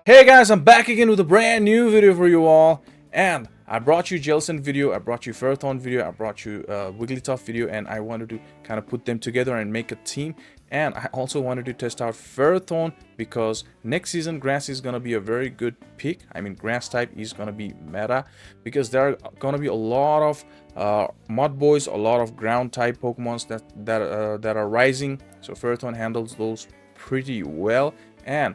Hey guys, I'm back again with a brand new video for you all, and I brought you JELLICENT video, I brought you FERROTHORN video, I brought you Wigglytuff video, and I wanted to kind of put them together and make a team. And I also wanted to test out FERROTHORN because next season grass is gonna be a very good pick. I mean, grass type is gonna be meta because there are gonna be a lot of mud boys, a lot of ground type Pokemons that are rising. So FERROTHORN handles those pretty well. And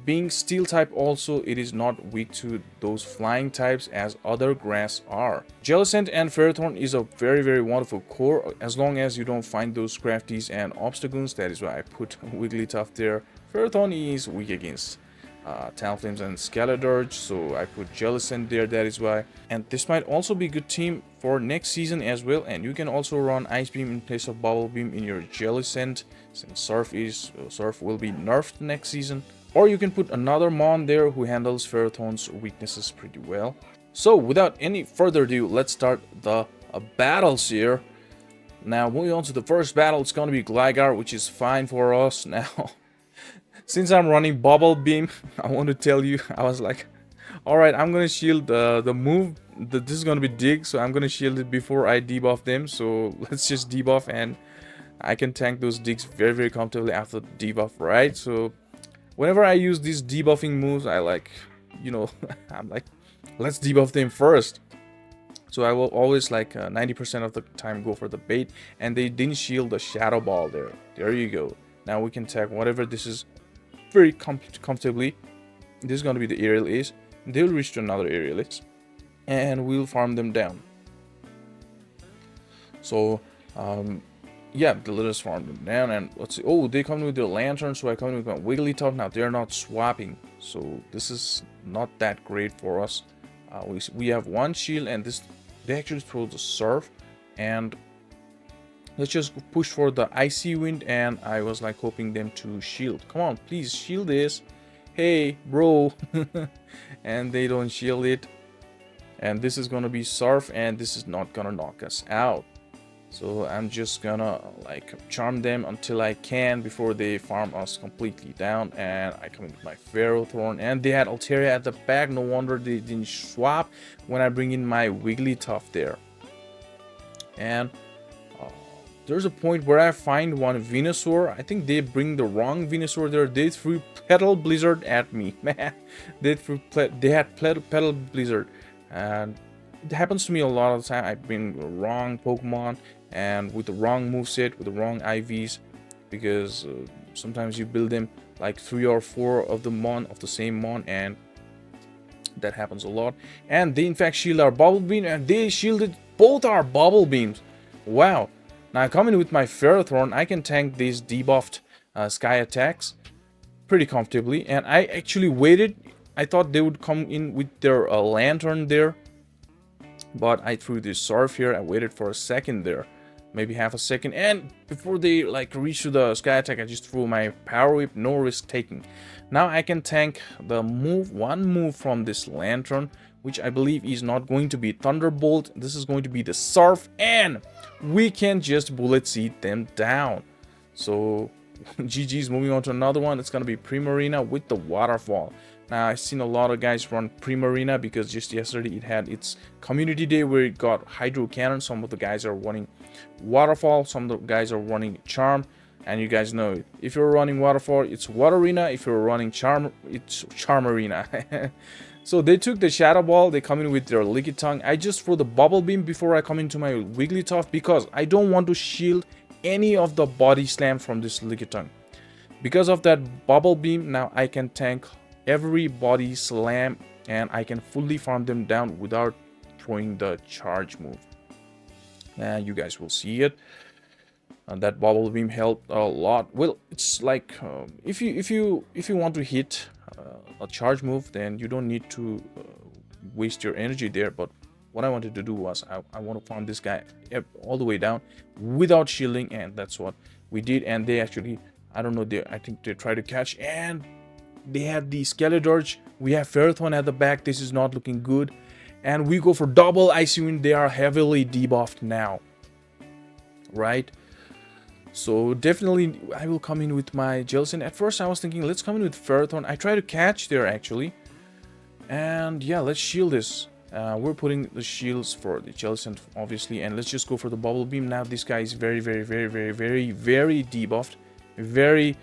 being steel type also, it is not weak to those flying types as other grass are. JELLICENT and FERROTHORN is a very wonderful core as long as you don't find those Scrafties and Obstacles. That is why I put Wigglytuff there. FERROTHORN is weak against Talonflames and Skeledirge, so I put JELLICENT there, that is why. And this might also be a good team for next season as well, and you can also run Ice Beam in place of Bubble Beam in your JELLICENT since Surf will be nerfed next season. Or you can put another Mon there who handles FERROTHORN's weaknesses pretty well. So without any further ado, let's start the battles here. Now moving on to the first battle, it's going to be Gligar, which is fine for us. Now, since I'm running Bubble Beam, I want to tell you, I was like, alright, I'm going to shield the move. This is going to be Dig, so I'm going to shield it before I debuff them. So let's just debuff and I can tank those Digs very comfortably after the debuff, right? So whenever I use these debuffing moves, I like, you know, I'm like, let's debuff them first. So I will always like 90% of the time go for the bait, and they didn't shield the Shadow Ball there. There you go. Now we can tag whatever this is very comfortably. This is going to be the Aerial Ace. They'll reach to another Aerial Ace, and we'll farm them down. So, yeah, let us farm them down, and let's see. Oh, they come with their Lantern, so I come with my Wigglytuff. Now they're not swapping, so this is not that great for us. We have one shield, and they actually throw the Surf, and let's just push for the Icy Wind. And I was like hoping them to shield. Come on, please shield this. Hey, bro. And they don't shield it, and this is gonna be Surf, and this is not gonna knock us out. So I'm just gonna like charm them until I can before they farm us completely down. And I come in with my FERROTHORN, and they had Altaria at the back. No wonder they didn't swap when I bring in my Wigglytuff there. And there's a point where I find one Venusaur. I think they bring the wrong Venusaur there. They threw Petal Blizzard at me, man. They had Petal Blizzard, and it happens to me a lot of the time. I bring the wrong Pokemon and with the wrong moveset, with the wrong IVs, because sometimes you build them like 3 or 4 of the same Mon, and that happens a lot. And they in fact shield our Bubble Beam, and they shielded both our Bubble Beams. Wow. Now I come in with my FERROTHORN. I can tank these debuffed Sky attacks pretty comfortably, and I actually waited. I thought they would come in with their Lantern there, but I threw this Surf here. I waited for a second there, maybe half a second, and before they like reach to the Sky attack, I just threw my Power Whip. No risk taking. Now I can tank the one move from this Lantern, which I believe is not going to be Thunderbolt. This is going to be the Surf, and we can just Bullet Seed them down. So GG's. Moving on to another one. It's gonna be Primarina with the Waterfall. Now I've seen a lot of guys run Primarina because just yesterday it had its community day where it got Hydro Cannon. Some of the guys are running Waterfall, some of the guys are running Charm, and you guys know it. If you're running Waterfall, it's Waterina. If you're running Charm, it's Charmarina. So they took the Shadow Ball, they come in with their Lickitung. I just throw the Bubble Beam before I come into my Wigglytuff because I don't want to shield any of the body slam from this Lickitung. Because of that Bubble Beam, now I can tank every body slam, and I can fully farm them down without throwing the charge move. And you guys will see it. That Bubble Beam helped a lot. Well, it's like if you want to hit a charge move, then you don't need to waste your energy there. But what I wanted to do was I want to farm this guy all the way down without shielding, and that's what we did. And they actually, I don't know, I think they tried to catch, and they had the Skeledirge. We have FERROTHORN at the back. This is not looking good, and we go for double Icy Wind. They are heavily debuffed now, right? So definitely I will come in with my Jellicent. At first I was thinking let's come in with FERROTHORN. I try to catch there actually. And yeah, let's shield this. We're putting the shields for the Jellicent obviously, and let's just go for the Bubble Beam. Now this guy is very debuffed. Very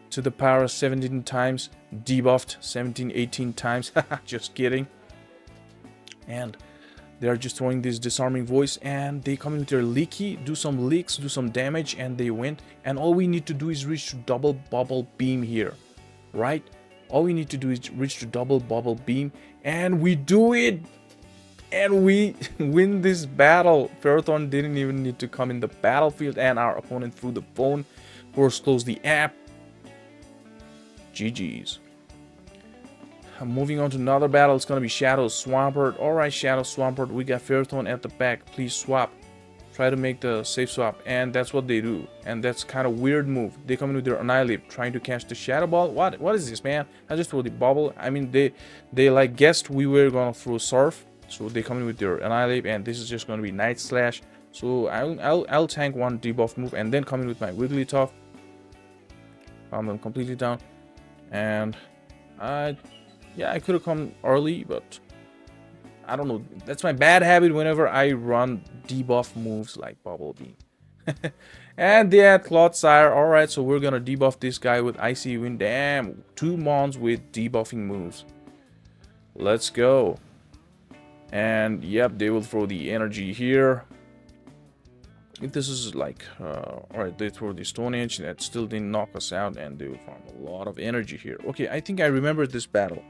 to the power of 17 times debuffed. 17, 18 times. Just kidding. And they are just throwing this disarming voice, and they come in with their leaky, do some leaks, do some damage, and they win. And all we need to do is reach to double Bubble Beam here, right? All we need to do is reach to double Bubble Beam, and we do it! And we win this battle. FERROTHORN didn't even need to come in the battlefield, and our opponent threw the phone. Force closed the app. GG's. Moving on to another battle, it's gonna be Shadow Swampert. Alright, Shadow Swampert, we got FERROTHORN at the back. Please swap. Try to make the safe swap, and that's what they do. And that's kind of weird move. They come in with their Annihilate, trying to catch the Shadow Ball. What is this, man? I just throw the bubble. I mean, they like guessed we were gonna throw Surf, so they come in with their Annihilate, and this is just gonna be Night Slash. So I'll tank one debuff move, and then come in with my Wigglytuff. Calm them completely down, and yeah, I could have come early, but I don't know. That's my bad habit whenever I run debuff moves like Bubble Beam. And they had Quagsire. Alright, so we're gonna debuff this guy with Icy Wind. Damn, 2 mons with debuffing moves. Let's go. And yep, they will throw the energy here. If this is like, alright, they throw the Stone Edge, that still didn't knock us out, and they will farm a lot of energy here. Okay, I think I remember this battle.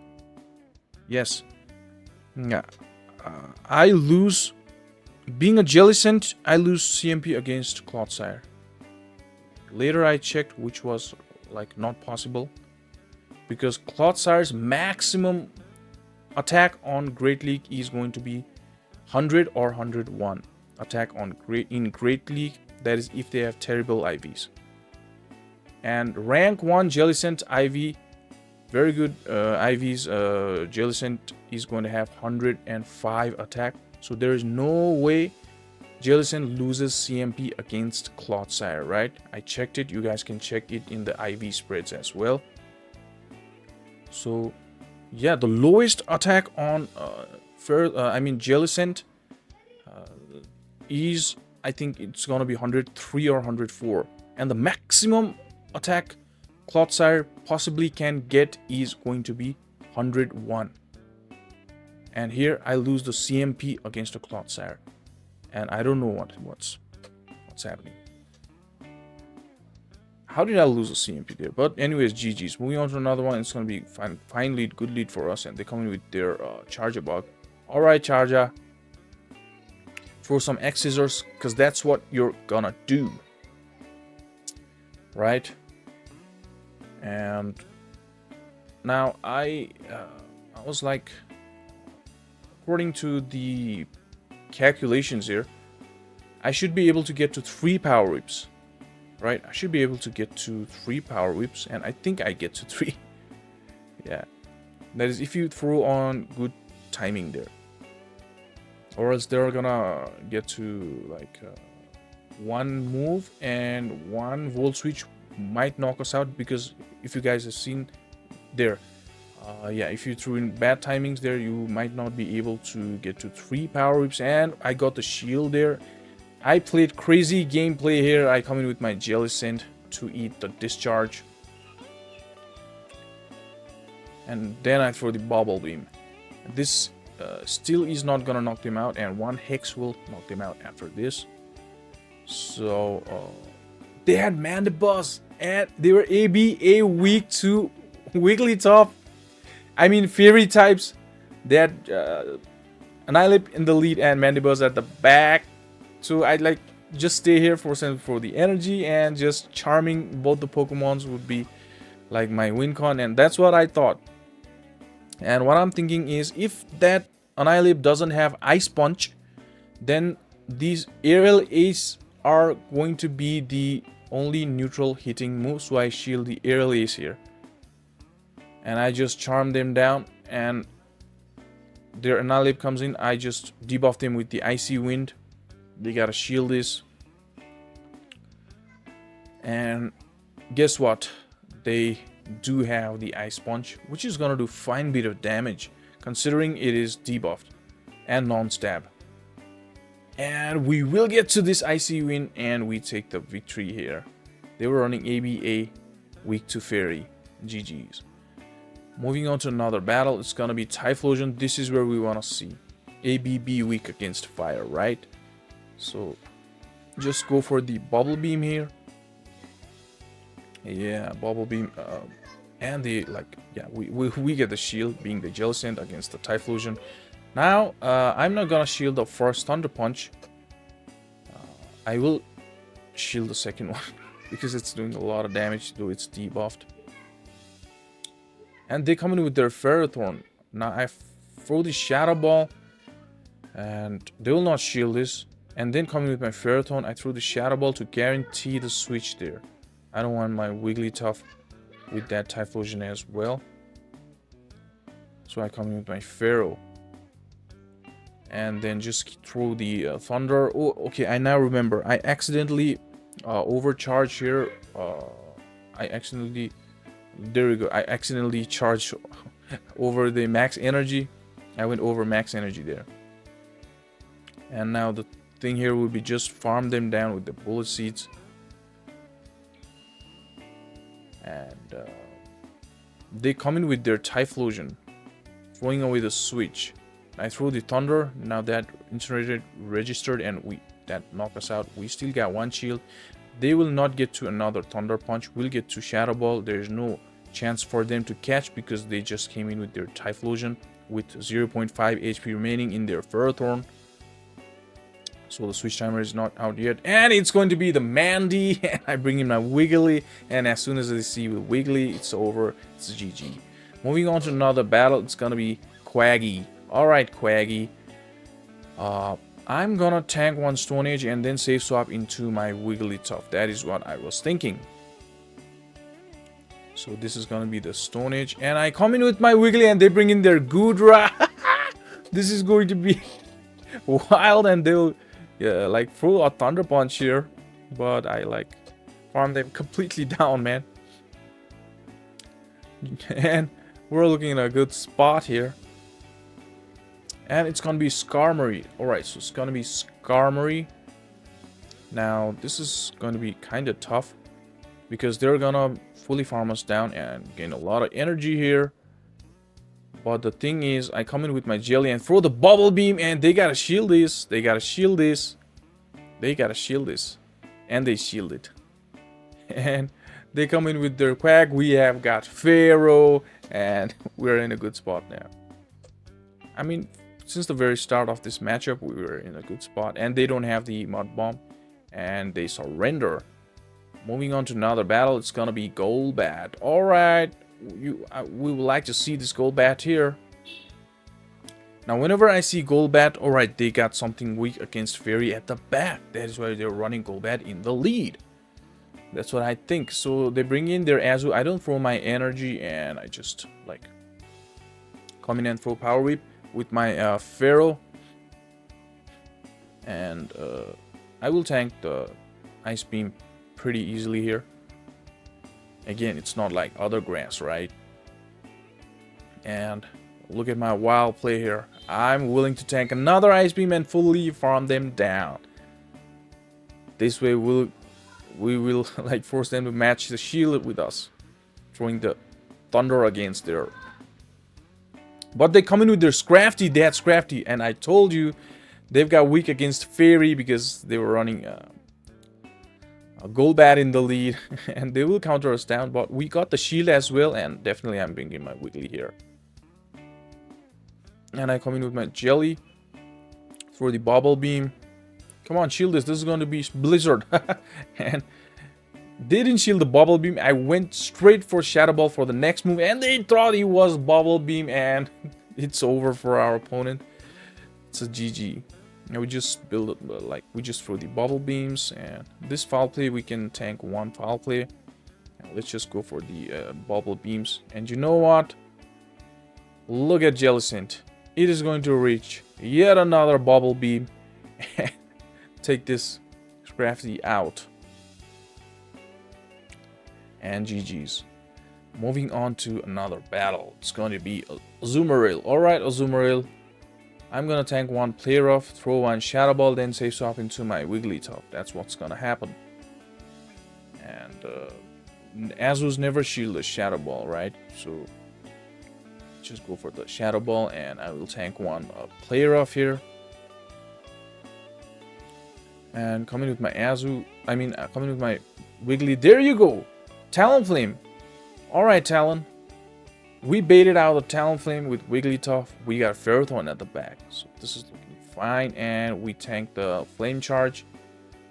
Yes. Yeah. I lose. Being a Jellicent, I lose CMP against Quagsire. Later I checked, which was like not possible, because Quagsire's maximum attack on Great League is going to be 100 or 101. Attack on Great League, that is if they have terrible IVs. And rank 1 Jellicent IV, very good IVs. Jellicent is going to have 105 attack, so there is no way Jellicent loses CMP against Quagsire, right? I checked it. You guys can check it in the IV spreads as well. So yeah, the lowest attack on Jellicent is, I think it's gonna be 103 or 104, and the maximum attack Quagsire possibly can get is going to be 101. And here I lose the CMP against the Quagsire, and I don't know what's happening. How did I lose a CMP there? But anyways, GG's. Moving on to another one. It's gonna be fine lead, good lead for us, and they come in with their Charger Bug. All right, Charger. Throw some X Scissors, because that's what you're gonna do, right? And now I was like, according to the calculations here, I should be able to get to 3 Power Whips, right? I should be able to get to 3 Power Whips, and I think I get to 3. Yeah, that is if you throw on good timing there, or else they're gonna get to like 1 move, and 1 Volt Switch might knock us out, because if you guys have seen there, yeah, if you threw in bad timings there, you might not be able to get to 3 Power Whips. And I got the shield there. I played crazy gameplay here. I come in with my Jellicent to eat the Discharge, and then I throw the Bubble Beam. This still is not gonna knock them out, and 1 Hex will knock them out after this. So they had Mandibuzz, and they were ABA weak to Wigglytuff. I mean, Fairy types. They had Annihilate in the lead and Mandibuzz at the back. So I'd like just stay here for the energy, and just charming both the Pokemons would be like my win con, and that's what I thought. And what I'm thinking is, if that Annihilate doesn't have Ice Punch, then these Aerial Ace are going to be the only neutral hitting move. So I shield the Aerial Ace here, and I just charm them down, and their Annihilate comes in. I just debuff them with the Icy Wind. They gotta shield this. And guess what? They do have the Ice Punch, which is gonna do fine bit of damage, considering it is debuffed and non-stab. And we will get to this Icy win, and we take the victory here. They were running ABA, weak to Fairy. GG's. Moving on to another battle, it's gonna be Typhlosion. This is where we wanna see ABB weak against fire, right? So just go for the Bubble Beam here. Yeah, Bubble Beam. And the, like, yeah, we get the shield, being the Jellicent against the Typhlosion. Now, I'm not gonna shield the first Thunder Punch. I will shield the second one because it's doing a lot of damage, though it's debuffed. And they come in with their Ferrothorn. Now I throw the Shadow Ball, and they will not shield this. And then coming with my Ferrothorn, I throw the Shadow Ball to guarantee the switch there. I don't want my Wigglytuff with that Typhlosion as well. So I come in with my Ferro. And then just throw the Thunder. Oh, okay, I now remember. I accidentally overcharged here. There we go. I accidentally charged over the max energy. I went over max energy there. And now the thing here would be just farm them down with the Bullet Seeds. And they come in with their Typhlosion, throwing away the switch. I throw the Thunder. Now that Incinerated registered, and that knocked us out. We still got one shield. They will not get to another Thunder Punch. We'll get to Shadow Ball. There's no chance for them to catch because they just came in with their Typhlosion with 0.5 HP remaining in their Ferrothorn. So the switch timer is not out yet. And it's going to be the Mandy. And I bring in my Wiggly. And as soon as I see with Wiggly, it's over. It's a GG. Moving on to another battle. It's going to be Quaggy. Alright, Quaggy. I'm gonna tank one Stone Age and then save swap into my Wigglytuff. That is what I was thinking. So this is gonna be the Stone Age. And I come in with my Wiggly and they bring in their Goodra. This is going to be wild, and they'll like throw a Thunder Punch here. But I like farm them completely down, man. And we're looking at a good spot here. And it's gonna be Skarmory. Alright, so it's gonna be Skarmory. Now, this is gonna be kind of tough because they're gonna fully farm us down and gain a lot of energy here. But the thing is, I come in with my Jelly and throw the Bubble Beam, and they gotta shield this. They gotta shield this. They gotta shield this. And they shield it. And they come in with their Quag. We have got Pharaoh, and we're in a good spot now. I mean, since the very start of this matchup, we were in a good spot. And they don't have the Mud Bomb. And they surrender. Moving on to another battle, it's gonna be Golbat. Alright, we would like to see this Golbat here. Now, whenever I see Golbat, alright, they got something weak against Fairy at the back. That is why they're running Golbat in the lead. That's what I think. So they bring in their Azu. I don't throw my energy, and I just like come in and throw Power Whip with my Pharaoh. And I will tank the Ice Beam pretty easily here. Again, it's not like other grass, right? And look at my wild play here. I'm willing to tank another Ice Beam and fully farm them down. This way we will like force them to match the shield with us, throwing the Thunder against their. But they come in with their Scrafty. They had Scrafty, and I told you they've got weak against Fairy because they were running a Golbat in the lead, and they will counter us down. But we got the shield as well, and definitely I'm bringing my Wiggly here. And I come in with my Jelly for the Bubble Beam. Come on, shield this. This is going to be Blizzard. And they didn't shield the Bubble Beam. I went straight for Shadow Ball for the next move, and they thought it was Bubble Beam, and it's over for our opponent. It's a GG. And we just build it, like we just throw the Bubble Beams, and this foul play we can tank one foul play. And let's just go for the Bubble Beams. And you know what? Look at Jellicent. It is going to reach yet another Bubble Beam and take this Scrafty out. and GG's. Moving on to another battle. It's going to be Azumarill. Alright, Azumarill. I'm gonna tank one player off, throw one Shadow Ball, then save swap into my Wigglytuff. That's what's gonna happen. And Azu's never shield a Shadow Ball, right? So just go for the Shadow Ball, and I will tank one player off here. And coming with my coming with my Wiggly. There you go! Talonflame! Alright, Talon. We baited out the Talonflame with Wigglytuff. We got FERROTHORN at the back. So this is looking fine. And we tank the Flame Charge.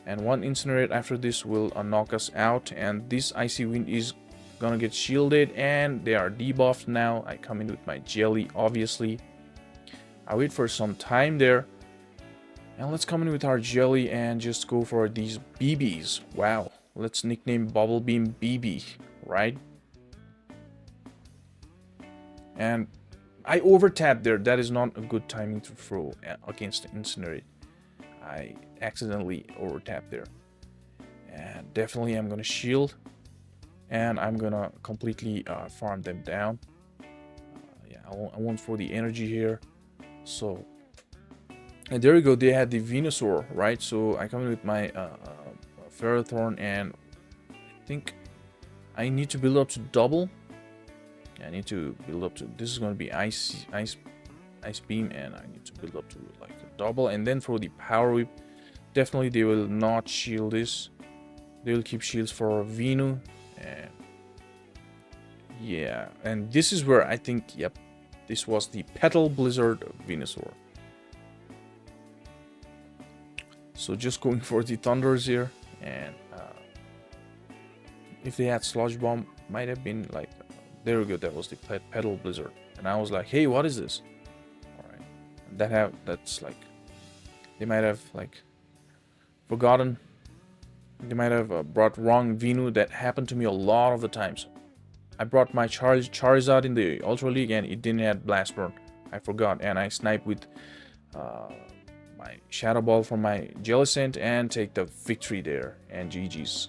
And one Incinerate after this will knock us out. And this Icy Wind is gonna get shielded. And they are debuffed now. I come in with my Jelly, obviously. I wait for some time there. And let's come in with our Jelly and just go for these BBs. Wow. Let's nickname Bubble Beam BB, right? And I overtapped there. That is not a good timing to throw against the Incinerate. I accidentally overtapped there. And definitely I'm going to shield. And I'm going to completely farm them down. Yeah, I want for the energy here. So, and there we go. They had the Venusaur, right? So I come in with my FERROTHORN, and I think I need to build up to double. I need to build up to, this is going to be ice beam, and I need to build up to like a double, and then for the power whip. Definitely they will not shield this. They will keep shields for Venu, and yeah, and this is where I think, yep, this was the Petal Blizzard Venusaur. So just going for the Thunders here, and if they had Sludge Bomb, might have been like, there we go, that was the Petal Blizzard. And I was like, hey, what is this? Alright. That's like, they might have like forgotten. They might have brought wrong Venu. That happened to me a lot of the times. I brought my Charizard in the Ultra League and it didn't have Blast Burn. I forgot, and I sniped with my Shadow Ball from my Jellicent and take the victory there, and GG's.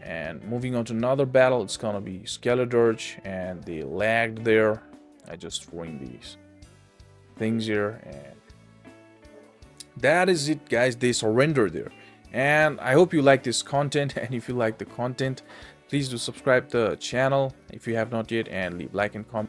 And moving on to another battle, it's gonna be Skeledirge, and they lagged there. I just throwing these things here, and that is it, guys. They surrendered there. And I hope you like this content, and if you like the content, please do subscribe to the channel if you have not yet, and leave like and comment.